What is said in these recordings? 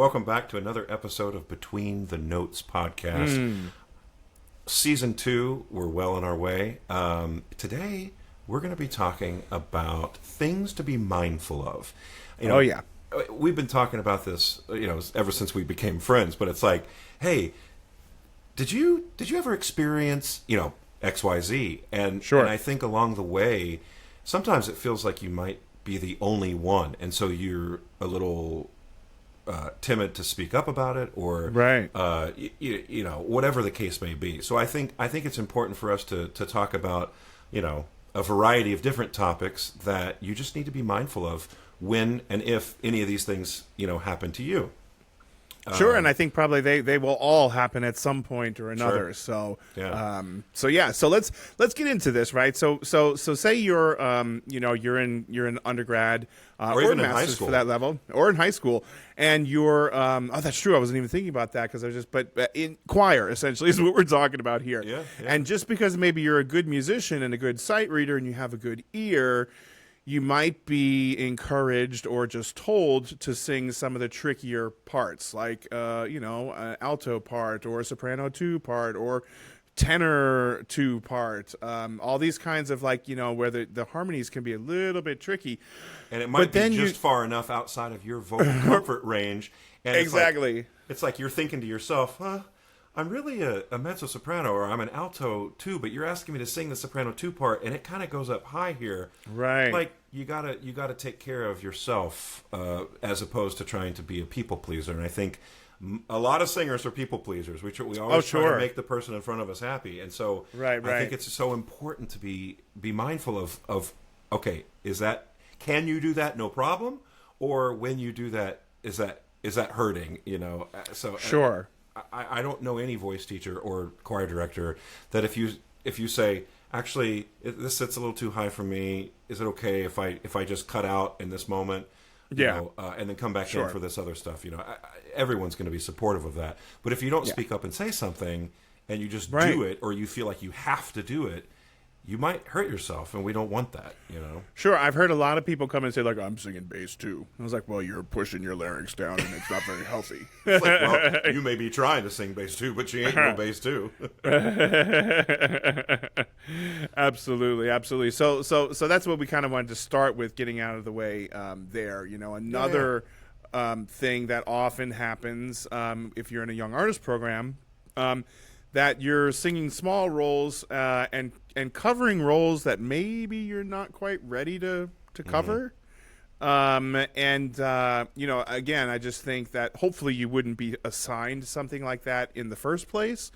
welcome back to another episode of Between the Notes podcast. Season 2, we're well on our way. Today, we're going to be talking about things to be mindful of. We've been talking about this, ever since we became friends. But it's like, hey, did you ever experience, XYZ? And I think along the way, sometimes it feels like you might be the only one, and so you're a little timid to speak up about it, or whatever the case may be. So I think it's important for us to talk about a variety of different topics that you just need to be mindful of when and if any of these things happen to you. Sure, and I think probably they will all happen at some point or another. Sure. So let's get into this, right? So say you're you're in undergrad or even in high master's school for that level, or in high school, and you're that's true. I wasn't even thinking about that because I was but in choir essentially is what we're talking about here. Yeah. And just because maybe you're a good musician and a good sight reader and you have a good ear, you might be encouraged or just told to sing some of the trickier parts, like, an alto part or a soprano 2 part or tenor 2 part. All these kinds of where the harmonies can be a little bit tricky. And it might be just far enough outside of your vocal comfort range. And exactly. It's like you're thinking to yourself, I'm really a mezzo-soprano, or I'm an alto 2, but you're asking me to sing the soprano 2 part, and it kind of goes up high here. Right. Like, you gotta take care of yourself, as opposed to trying to be a people pleaser. And I think a lot of singers are people pleasers. We always try to make the person in front of us happy. And so I think it's so important to be mindful of okay, can you do that? No problem. Or when you do that, is that hurting? So sure. I don't know any voice teacher or choir director that if you say, actually, this sits a little too high for me, is it okay if I just cut out in this moment, and then come back in for this other stuff? Everyone's going to be supportive of that. But if you don't speak up and say something, and you just do it, or you feel like you have to do it, you might hurt yourself, and we don't want that, Sure, I've heard a lot of people come and say, I'm singing bass too. I was like, well, you're pushing your larynx down, and it's not very healthy. It's like, well, you may be trying to sing bass too, but you ain't no bass too. Absolutely. So that's what we kind of wanted to start with, getting out of the way there. Another thing that often happens if you're in a young artist program, that you're singing small roles and covering roles that maybe you're not quite ready to cover. Again, I just think that hopefully you wouldn't be assigned something like that in the first place.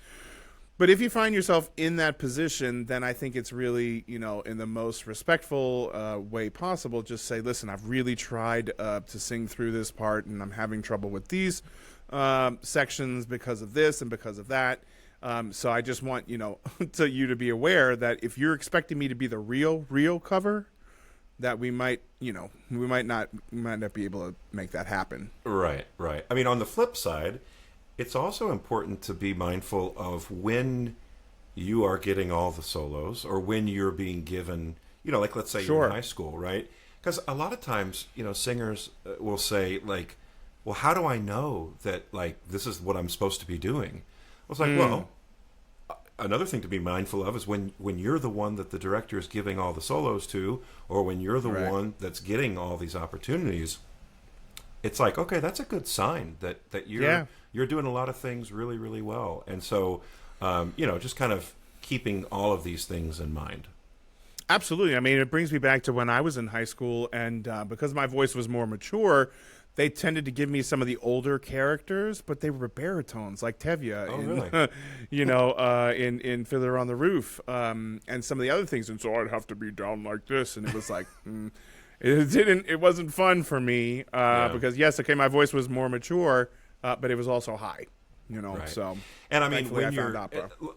But if you find yourself in that position, then I think it's really, in the most respectful way possible, just say, listen, I've really tried to sing through this part, and I'm having trouble with these sections because of this and because of that. So I just want, to you to be aware that if you're expecting me to be the real cover, that we might not be able to make that happen. Right. I mean, on the flip side, it's also important to be mindful of when you are getting all the solos, or when you're being given, let's say you're in high school, right? Because a lot of times, singers will say, well, how do I know that, this is what I'm supposed to be doing? It's like, well, another thing to be mindful of is when you're the one that the director is giving all the solos to, or when you're the one that's getting all these opportunities, it's like, okay, that's a good sign that you're doing a lot of things really, really well. And so, just kind of keeping all of these things in mind. Absolutely. I mean, it brings me back to when I was in high school, and because my voice was more mature, they tended to give me some of the older characters, but they were baritones, like Tevye in Fiddler on the Roof, and some of the other things. And so I'd have to be down like this, and it was like, it wasn't fun for me because yes, okay, my voice was more mature, but it was also high. So, and I mean, when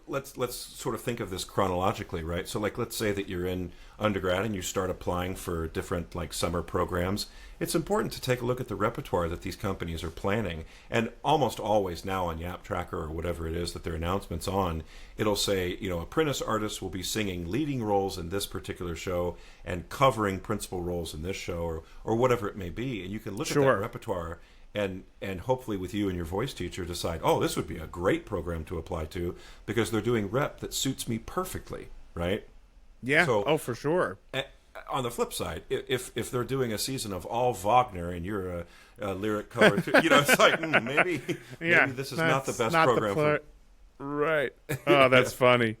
let's sort of think of this chronologically, right? So, let's say that you're in undergrad and you start applying for different summer programs. It's important to take a look at the repertoire that these companies are planning, and almost always now on Yap Tracker or whatever it is that their announcements on, it'll say, apprentice artists will be singing leading roles in this particular show and covering principal roles in this show, or whatever it may be, and you can look at that repertoire and hopefully with you and your voice teacher decide, oh, this would be a great program to apply to because they're doing rep that suits me perfectly, right? Yeah. So, oh, for sure. On the flip side, if they're doing a season of all Wagner and you're a lyric color, it's like maybe this is not the best program. Right. Oh, that's funny.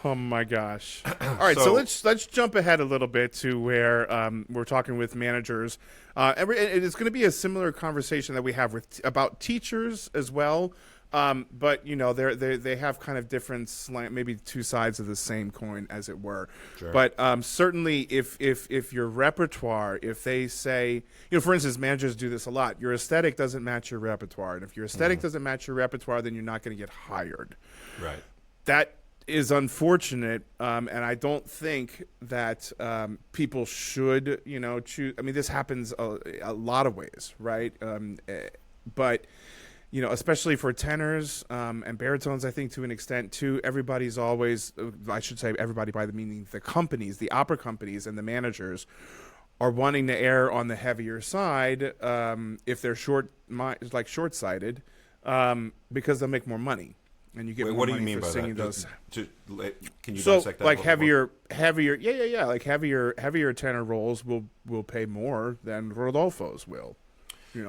Oh my gosh. All right, so let's jump ahead a little bit to where we're talking with managers. It's going to be a similar conversation that we have about teachers as well. But they have kind of different maybe two sides of the same coin, as it were. Sure. But certainly, if your repertoire, if they say, for instance, managers do this a lot. Your aesthetic doesn't match your repertoire, and if your aesthetic doesn't match your repertoire, then you're not going to get hired. Right. That is unfortunate, and I don't think that people should, choose. I mean, this happens a lot of ways, right? But especially for tenors and baritones, I think to an extent too, everybody's always, I should say everybody by the meaning the companies, the opera companies and the managers are wanting to err on the heavier side if they're short-sighted because they'll make more money. And you get more money for singing those. Can you So dissect that like heavier, like heavier tenor roles will pay more than Rodolfo's will.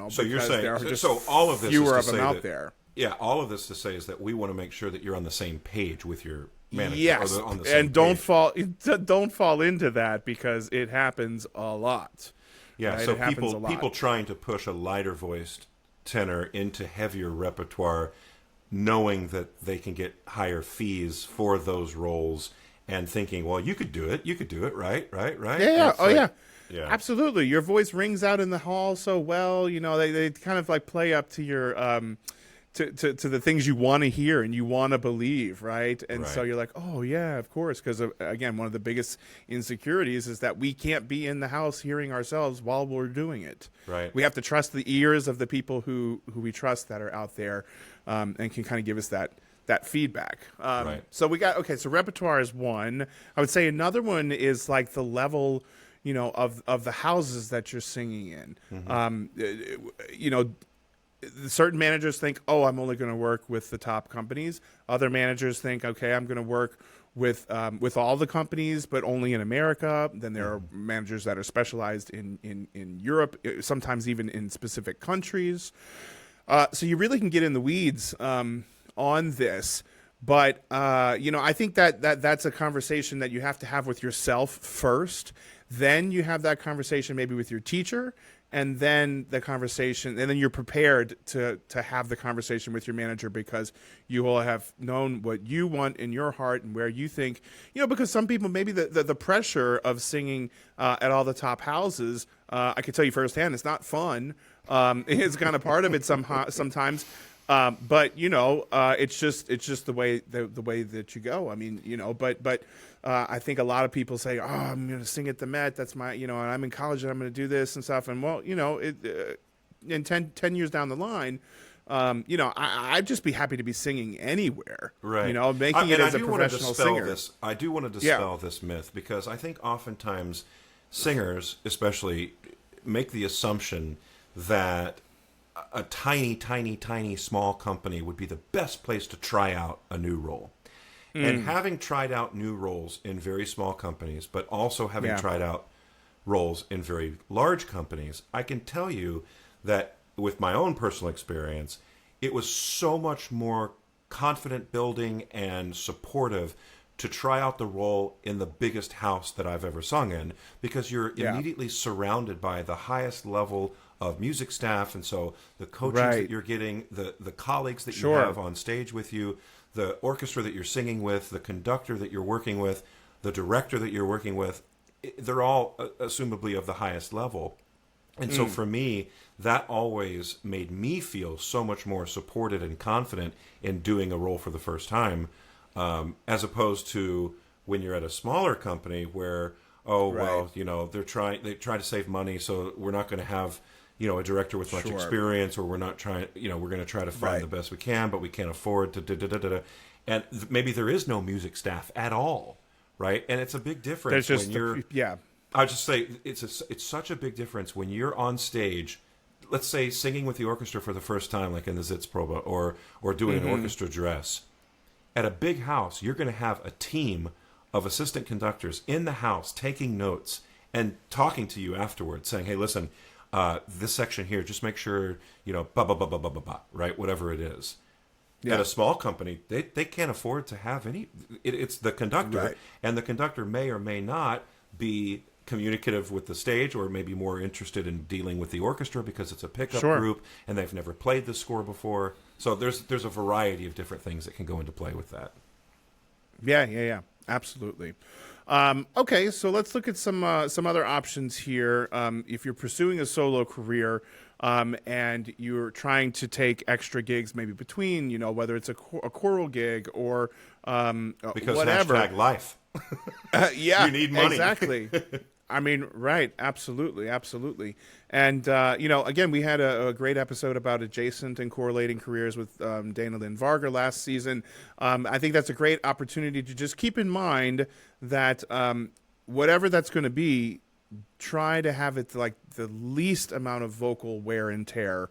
So you're saying there are just so all of this fewer is to of them say out that, there. Yeah, all of this to say is that we want to make sure that you're on the same page with your manager. Yes, on the same and don't page. don't fall into that because it happens a lot. Yeah, right? so people trying to push a lighter voiced tenor into heavier repertoire, knowing that they can get higher fees for those roles, and thinking, well, you could do it, right? Yeah, yeah. Yeah, absolutely. Your voice rings out in the hall so well. They kind of like play up to your to the things you want to hear and you want to believe, right? And so you're like, oh yeah, of course, because again, one of the biggest insecurities is that we can't be in the house hearing ourselves while we're doing it. Right. We have to trust the ears of the people who we trust that are out there, and can kind of give us that feedback. Right. So so repertoire is one. I would say another one is like the level, of the houses that you're singing in. Mm-hmm. Certain managers think, oh, I'm only going to work with the top companies. Other managers think, okay, I'm going to work with all the companies, but only in America. Then there are managers that are specialized in Europe, sometimes even in specific countries. So you really can get in the weeds on this. But, I think that's a conversation that you have to have with yourself first. Then you have that conversation maybe with your teacher, and then you're prepared to have the conversation with your manager because you will have known what you want in your heart and where you think, because some people, maybe the pressure of singing at all the top houses, I can tell you firsthand, it's not fun. It's kind of part of it sometimes. But it's just the way that you go. I mean, but I think a lot of people say, "Oh, I'm going to sing at the Met. That's my, and I'm in college and I'm going to do this and stuff." And well, in 10 years down the line, I'd just be happy to be singing anywhere. Right. Making it as a professional singer. I do want to dispel this myth because I think oftentimes singers, especially, make the assumption that a tiny small company would be the best place to try out a new role. And having tried out new roles in very small companies, but also having tried out roles in very large companies, I can tell you that with my own personal experience, it was so much more confident building and supportive to try out the role in the biggest house that I've ever sung in, because you're immediately surrounded by the highest level of music staff, and so the coaches that you're getting, the colleagues that you have on stage with you, the orchestra that you're singing with, the conductor that you're working with, the director that you're working with, they're all assumably of the highest level. And so for me, that always made me feel so much more supported and confident in doing a role for the first time, as opposed to when you're at a smaller company where, well, they try to save money, so we're not going to have a director with much experience, or we're not trying, we're going to try to find the best we can, but we can't afford to, and maybe there is no music staff at all, right? And it's a big difference when you're, I would just say it's such a big difference when you're on stage, let's say singing with the orchestra for the first time, like in the Sitzprobe, or doing an orchestra dress. At a big house, you're going to have a team of assistant conductors in the house taking notes and talking to you afterwards, saying, "Hey, listen, this section here, just make sure, blah, blah, blah, blah, blah, blah, blah," right? Whatever it is. Yeah. At a small company, they can't afford to have any. It's the conductor, right. And the conductor may or may not be communicative with the stage, or maybe more interested in dealing with the orchestra because it's a pickup group and they've never played the score before. So there's a variety of different things that can go into play with that. Yeah, absolutely. Okay, so let's look at some other options here. If you're pursuing a solo career and you're trying to take extra gigs, maybe between, whether it's a choral gig or because whatever. Hashtag life. Yeah, you need money. Exactly. I mean, right. Absolutely. And, again, we had a great episode about adjacent and correlating careers with Dana Lynn Varga last season. I think that's a great opportunity to just keep in mind that whatever that's going to be, try to have it like the least amount of vocal wear and tear,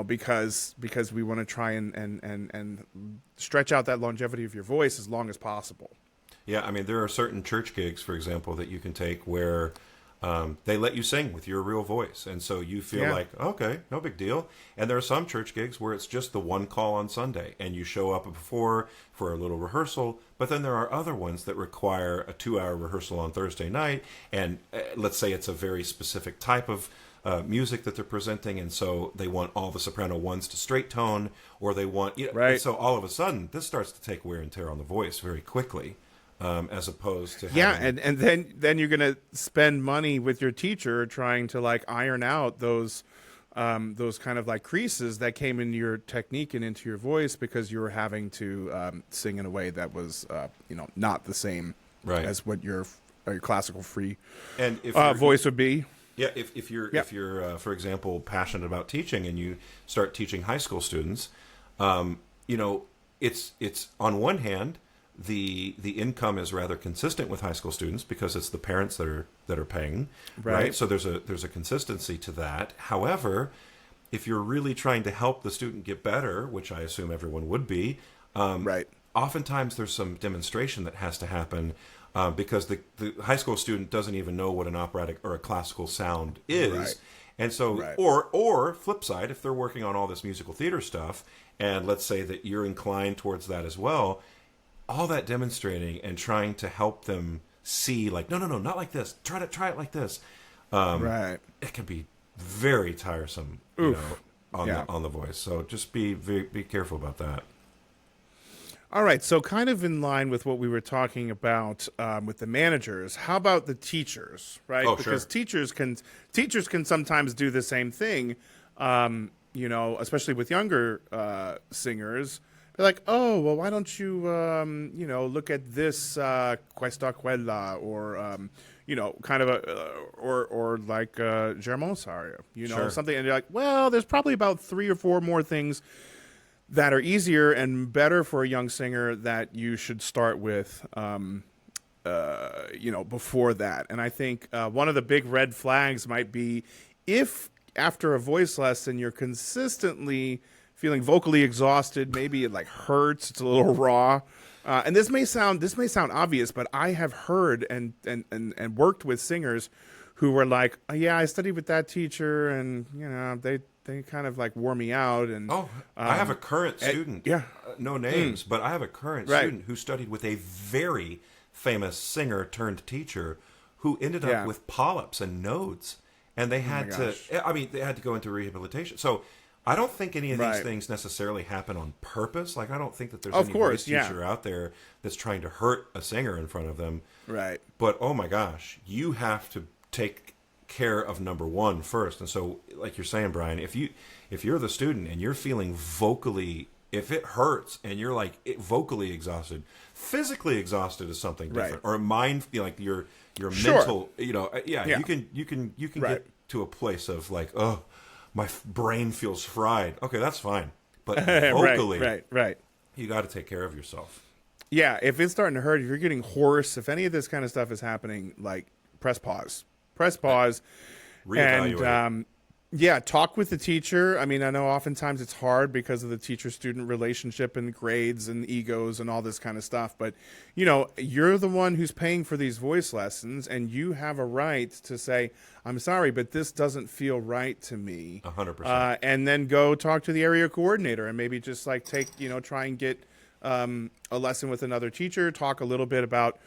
because we want to try and stretch out that longevity of your voice as long as possible. Yeah, I mean, there are certain church gigs, for example, that you can take where they let you sing with your real voice. And so you feel like, okay, no big deal. And there are some church gigs where it's just the one call on Sunday and you show up before for a little rehearsal. But then there are other ones that require a 2-hour rehearsal on Thursday night. And let's say it's a very specific type of music that they're presenting. And so they want all the soprano ones to straight tone, or they want, right. So all of a sudden, this starts to take wear and tear on the voice very quickly. As opposed to and then you're gonna spend money with your teacher trying to like iron out those kind of like creases that came into your technique and into your voice because you were having to sing in a way that was not the same as what your classical free and if voice would be. Yeah, if you're for example passionate about teaching and you start teaching high school students, it's on one hand. The income is rather consistent with high school students because it's the parents that are paying, right? So there's a consistency to that. However, if you're really trying to help the student get better, which I assume everyone would be, oftentimes there's some demonstration that has to happen because the high school student doesn't even know what an operatic or a classical sound is. And so, or flip side, if they're working on all this musical theater stuff, and let's say that you're inclined towards that as well, all that demonstrating and trying to help them see, like, no, not like this. Try it like this. It can be very tiresome, on the voice. So just be careful about that. All right. So kind of in line with what we were talking about with the managers, how about the teachers, right? Oh, because teachers can sometimes do the same thing, especially with younger singers. They're like, oh, well, why don't you, look at this questa quella, or, kind of or like Germont aria, something. And you're like, well, there's probably about 3 or 4 more things that are easier and better for a young singer that you should start with, before that. And I think one of the big red flags might be if after a voice lesson you're consistently feeling vocally exhausted, maybe it like hurts, it's a little raw. And this may sound obvious, but I have heard and worked with singers who were like, oh, yeah, I studied with that teacher and they kind of like wore me out. And I have a current student, no names, but I have a current student who studied with a very famous singer turned teacher who ended up with polyps and nodes, and they had they had to go into rehabilitation. So I don't think any of these things necessarily happen on purpose. Like, I don't think that there's any voice teacher out there that's trying to hurt a singer in front of them. Right. But, oh my gosh, you have to take care of number one first. And so, like you're saying, Brian, if you're the student and you're feeling vocally, if it hurts and you're like vocally exhausted, physically exhausted is something different. Or mind, like your mental, you can get to a place of like, oh, my brain feels fried. Okay, that's fine. But vocally, you got to take care of yourself. Yeah, if it's starting to hurt, if you're getting hoarse, if any of this kind of stuff is happening, like press pause. Reevaluate. Yeah, talk with the teacher. I mean, I know oftentimes it's hard because of the teacher-student relationship and grades and egos and all this kind of stuff. But, you're the one who's paying for these voice lessons, and you have a right to say, I'm sorry, but this doesn't feel right to me. 100%. And then go talk to the area coordinator and maybe just like try and get a lesson with another teacher, talk a little bit about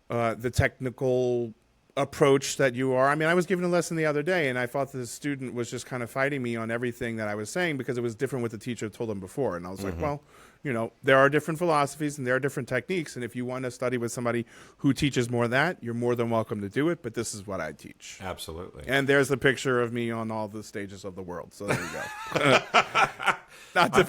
the technical approach that you are. I mean, I was given a lesson the other day, and I thought the student was just kind of fighting me on everything that I was saying because it was different what the teacher told them before. And I was like, well, there are different philosophies and there are different techniques. And if you want to study with somebody who teaches more of that, you're more than welcome to do it. But this is what I teach. Absolutely. And there's the picture of me on all the stages of the world. So there you go. Not to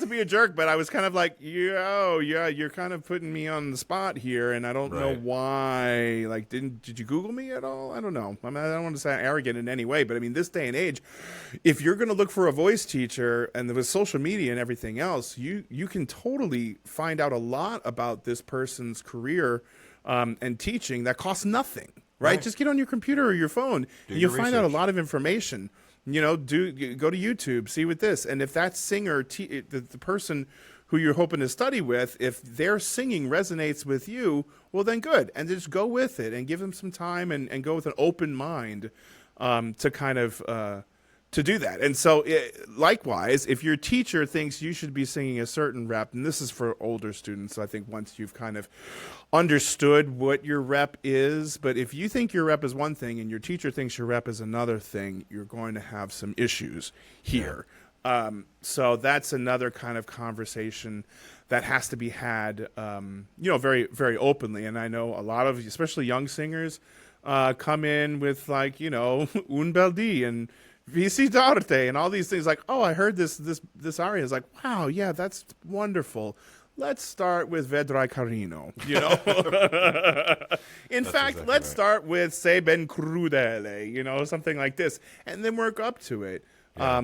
be a jerk, but I was kind of like, you're kind of putting me on the spot here, and I don't know why. Like, did you Google me at all? I don't know. I mean, I don't want to sound arrogant in any way, but I mean, this day and age, if you're going to look for a voice teacher, and with social media and everything else, you can totally find out a lot about this person's career and teaching that costs nothing. Right? Just get on your computer or your phone, and you'll find out a lot of information. Go to YouTube, see what this, and if that singer, the person who you're hoping to study with, if their singing resonates with you, well, then good, and just go with it and give them some time and go with an open mind to kind of to do that. And so, likewise, if your teacher thinks you should be singing a certain rep, and this is for older students, I think once you've kind of understood what your rep is, but if you think your rep is one thing and your teacher thinks your rep is another thing, you're going to have some issues here. So that's another kind of conversation that has to be had, very, very openly. And I know a lot of, especially young singers, come in with like, un bel dì and visitarte and all these things like, oh, I heard this aria. Is like, wow, yeah, that's wonderful. Let's start with Vedrai Carino, In fact, exactly let's right. start with Se ben crudele, something like this, and then work up to it. Yeah.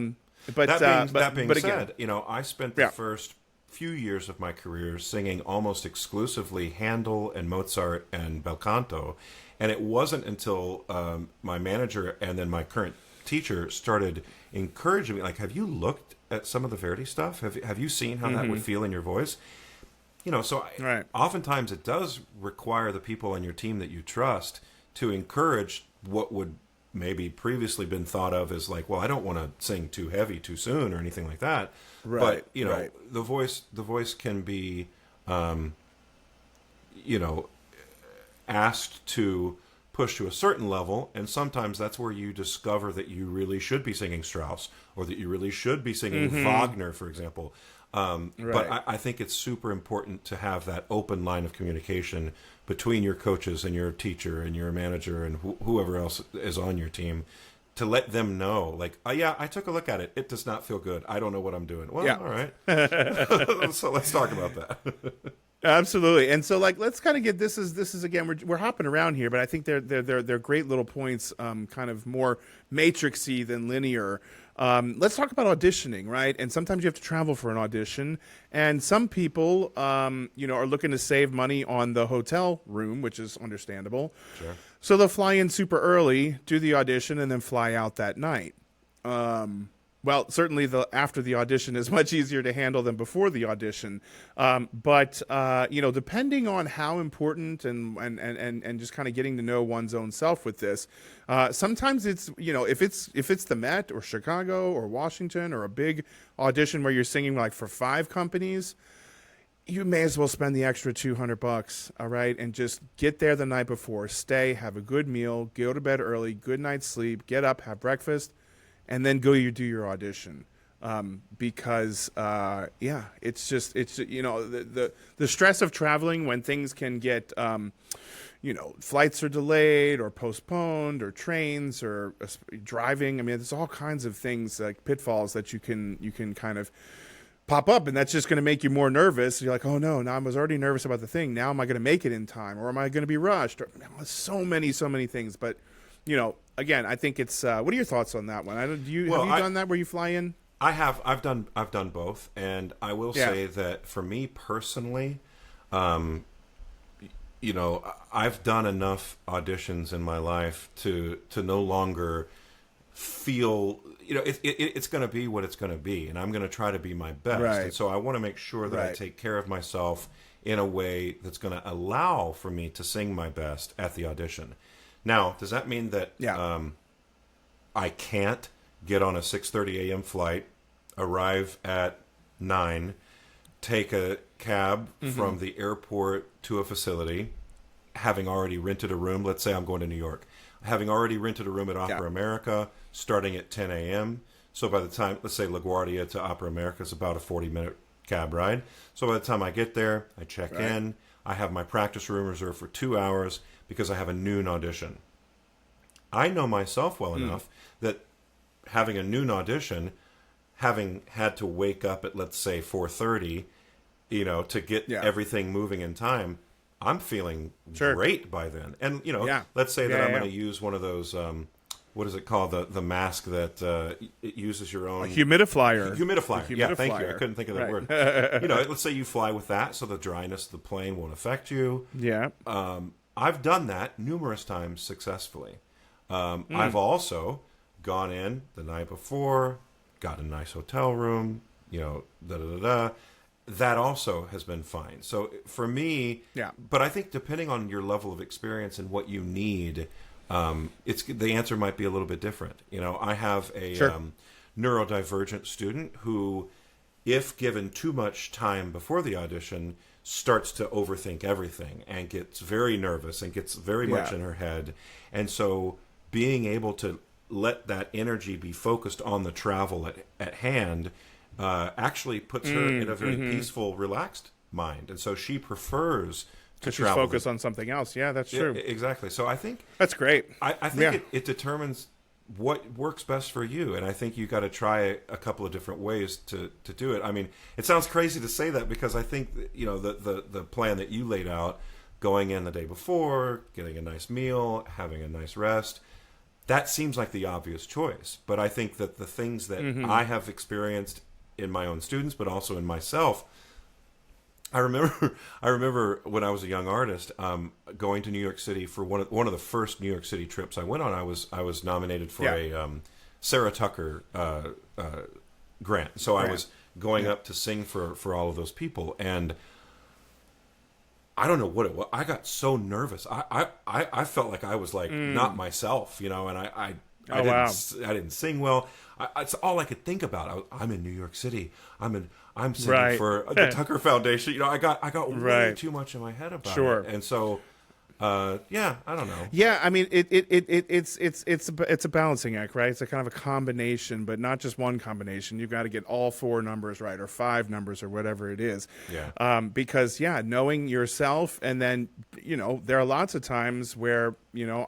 But that being again, said, I spent the first few years of my career singing almost exclusively Handel and Mozart and bel canto, and it wasn't until my manager and then my current teacher started encouraging me, like, have you looked at some of the Verdi stuff? Have you seen how that would feel in your voice? Oftentimes it does require the people on your team that you trust to encourage what would maybe previously been thought of as like, well, I don't want to sing too heavy too soon or anything like that. Right. But the voice can be asked to push to a certain level, and sometimes that's where you discover that you really should be singing Strauss or that you really should be singing Wagner, for example. But I think it's super important to have that open line of communication between your coaches and your teacher and your manager and whoever else is on your team, to let them know, like, oh, yeah, I took a look at it. It does not feel good. I don't know what I'm doing. Well, all right. So let's talk about that. Absolutely. And so, like, let's kind of get this is again, we're hopping around here, but I think they're great little points, kind of more matrixy than linear. Let's talk about auditioning, right? And sometimes you have to travel for an audition, and some people, are looking to save money on the hotel room, which is understandable. Sure. So they'll fly in super early, do the audition, and then fly out that night. Well, certainly after the audition is much easier to handle than before the audition. But depending on how important and just kind of getting to know one's own self with this, sometimes it's, if it's the Met or Chicago or Washington or a big audition where you're singing like for 5 companies, you may as well spend the extra $200, all right, and just get there the night before, stay, have a good meal, go to bed early, good night's sleep, get up, have breakfast, and then do your audition, because it's the stress of traveling when things can get flights are delayed or postponed, or trains or driving. I mean, there's all kinds of things like pitfalls that you can kind of pop up, and that's just going to make you more nervous. You're like, oh no, now I was already nervous about the thing. Now am I going to make it in time, or am I going to be rushed? Or, so many things, but. Again, I think it's. What are your thoughts on that one? Have you done that where you fly in? I have. I've done both, and I will say that for me personally, I've done enough auditions in my life to no longer feel, it's going to be what it's going to be, and I'm going to try to be my best. Right. And so I want to make sure that I take care of myself in a way that's going to allow for me to sing my best at the audition. Now, does that mean that I can't get on a 6:30 a.m. flight, arrive at 9, take a cab from the airport to a facility, having already rented a room? Let's say I'm going to New York. Having already rented a room at Opera America, starting at 10 a.m. So by the time, let's say LaGuardia to Opera America is about a 40-minute cab ride. So by the time I get there, I check in. I have my practice room reserved for 2 hours because I have a noon audition. I know myself well enough that having a noon audition, having had to wake up at, let's say, 4:30, to get everything moving in time, I'm feeling great by then. And, let's say that I'm going to use one of those, what is it called? The mask that it uses your own... Humidifier. Humidifier. Yeah, thank you. I couldn't think of that word. Let's say you fly with that so the dryness of the plane won't affect you. Yeah. I've done that numerous times successfully. I've also gone in the night before, got a nice hotel room, That also has been fine. So for me, but I think depending on your level of experience and what you need, the answer might be a little bit different. I have a neurodivergent student who, if given too much time before the audition, starts to overthink everything and gets very nervous and gets very much in her head. And so being able to let that energy be focused on the travel at hand actually puts her in a very peaceful, relaxed mind. And so she prefers to travel. She's focused on something else. Yeah, that's true. Exactly. So I think... That's great. I think it determines what works best for you. And I think you got to try a couple of different ways to do it. I mean, it sounds crazy to say that because I think, the plan that you laid out, going in the day before, getting a nice meal, having a nice rest, that seems like the obvious choice. But I think that the things that I have experienced in my own students, but also in myself, I remember when I was a young artist, going to New York City for one of the first New York City trips I went on. I was nominated for a Sarah Tucker grant, so I was going up to sing for all of those people, and I don't know what it was. I got so nervous. I felt like I was like not myself, and I didn't sing well. It's all I could think about. I'm in New York City. I'm singing for the Tucker Foundation. I got way too much in my head about it. And so, I don't know. Yeah, I mean, it's a balancing act, right? It's a kind of a combination, but not just one combination. You've got to get all 4 numbers right, or 5 numbers, or whatever it is. Yeah. Because knowing yourself, and then there are lots of times where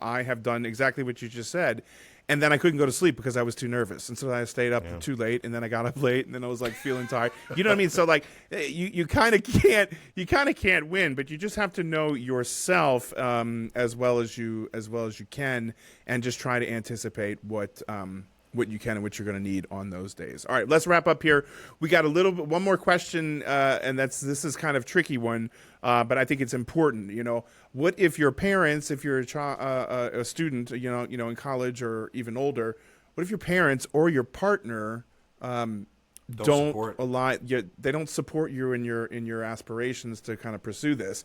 I have done exactly what you just said. And then I couldn't go to sleep because I was too nervous. And so I stayed up too late, and then I got up late, and then I was like feeling tired. You know what I mean? So like you kind of can't win, but you just have to know yourself as well as you can, and just try to anticipate what you can and what you're going to need on those days. All right, let's wrap up here. We got one more question, and this is kind of tricky one, but I think it's important. What if your parents, if you're a student, in college or even older, what if your parents or your partner don't align? They don't support you in your aspirations to kind of pursue this,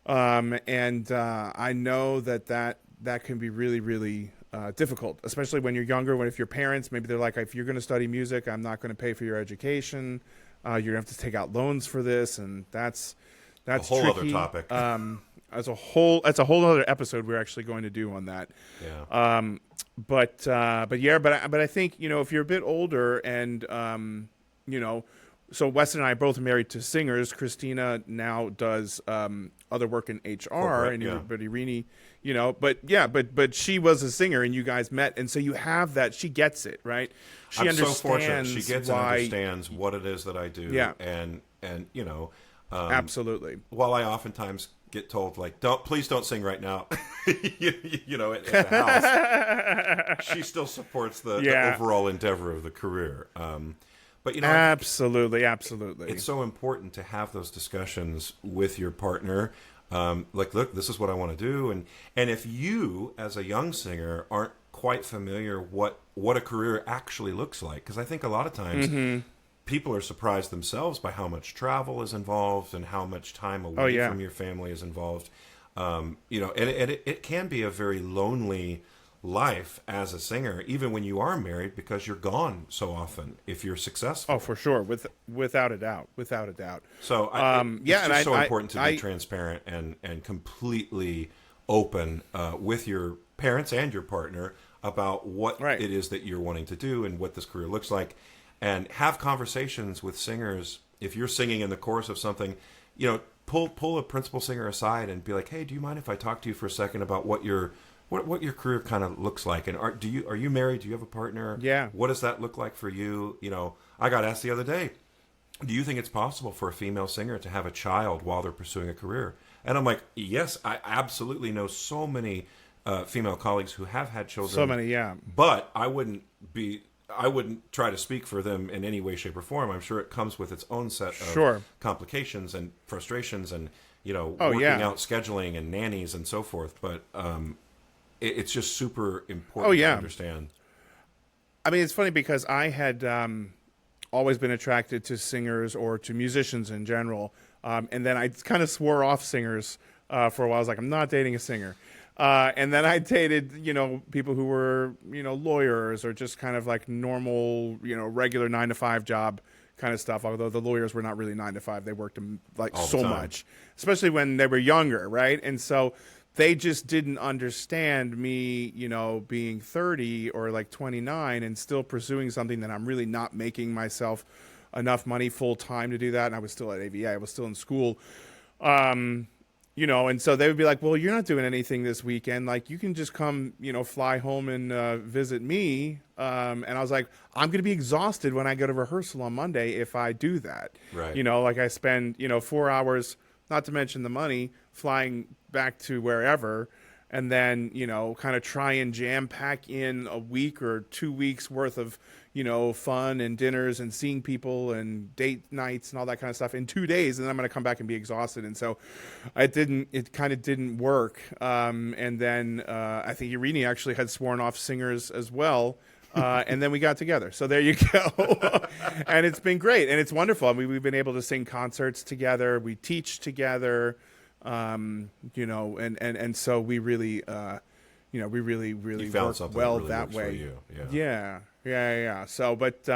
and I know that can be really, really difficult, especially when you're younger. If your parents, maybe they're like, if you're going to study music, I'm not going to pay for your education. You're going to have to take out loans for this, and that's a whole tricky. Other topic. That's a whole other episode we're actually going to do on that. Yeah. But I think if you're a bit older and so Weston and I are both married to singers. Christina now does other work in HR, and Irini, but she was a singer, and you guys met, and so you have that. She gets it, right? She understands so fortunate. She gets and understands what it is that I do. Yeah. and absolutely. While I oftentimes get told, like, please don't sing right now, at the house, she still supports the overall endeavor of the career. But absolutely. It's so important to have those discussions with your partner. Look, this is what I want to do, and if you, as a young singer, aren't quite familiar what a career actually looks like. Because I think a lot of times people are surprised themselves by how much travel is involved and how much time away from your family is involved. And it can be a very lonely life as a singer, even when you are married, because you're gone so often if you're successful. Oh, for sure, without a doubt. So it's just so important to be transparent and completely open with your parents and your partner about what it is that you're wanting to do and what this career looks like, and have conversations with singers. If you're singing in the chorus of something, pull a principal singer aside and be like, hey, do you mind if I talk to you for a second about what your career kind of looks like? And are you married? Do you have a partner? Yeah. What does that look like for you? I got asked the other day, do you think it's possible for a female singer to have a child while they're pursuing a career? And I'm like, yes, I absolutely know so many female colleagues who have had children. So many, yeah. But I wouldn't try to speak for them in any way, shape, or form. I'm sure it comes with its own set of complications and frustrations and, working out scheduling and nannies and so forth. But it's just super important to understand. I mean, it's funny because I had always been attracted to singers or to musicians in general. And then I kind of swore off singers for a while. I was like, I'm not dating a singer. And then I dated, people who were, lawyers or just kind of like normal, regular 9-to-5 job kind of stuff. Although the lawyers were not really 9-to-5. They worked like so much, especially when they were younger. Right. And so they just didn't understand me, being 30 or like 29 and still pursuing something that I'm really not making myself enough money full time to do that. And I was still at AVA. I was still in school. And so they would be like, well, you're not doing anything this weekend. Like, you can just come, fly home and visit me. And I was like, I'm going to be exhausted when I go to rehearsal on Monday if I do that. Right. Like I spend, 4 hours, not to mention the money, flying back to wherever, and then, kind of try and jam pack in a week or 2 weeks worth of, fun and dinners and seeing people and date nights and all that kind of stuff in 2 days. And then I'm going to come back and be exhausted. And so it kind of didn't work. And then I think Irini actually had sworn off singers as well. And then we got together. So there you go. And it's been great. And it's wonderful. I mean, we've been able to sing concerts together. We teach together, and so we really, we really work well really that way. For you. Yeah. So, but,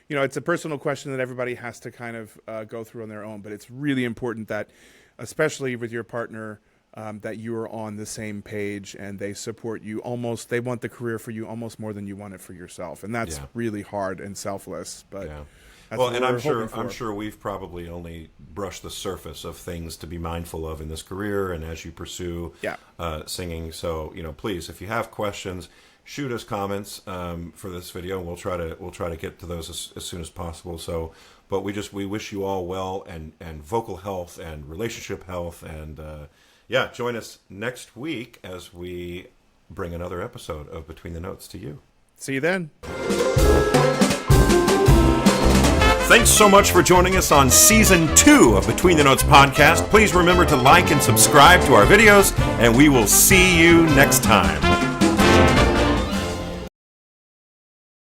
it's a personal question that everybody has to kind of go through on their own. But it's really important that, especially with your partner, that you are on the same page and they support you they want the career for you almost more than you want it for yourself. And that's really hard and selfless. But and I'm sure we've probably only brushed the surface of things to be mindful of in this career and as you pursue singing. So, please, if you have questions, shoot us comments for this video, and we'll try to get to those as soon as possible. So, but we wish you all well and vocal health and relationship health, and join us next week as we bring another episode of Between the Notes to you. See you then. Thanks so much for joining us on Season 2 of Between the Notes podcast. Please remember to like and subscribe to our videos, and we will see you next time.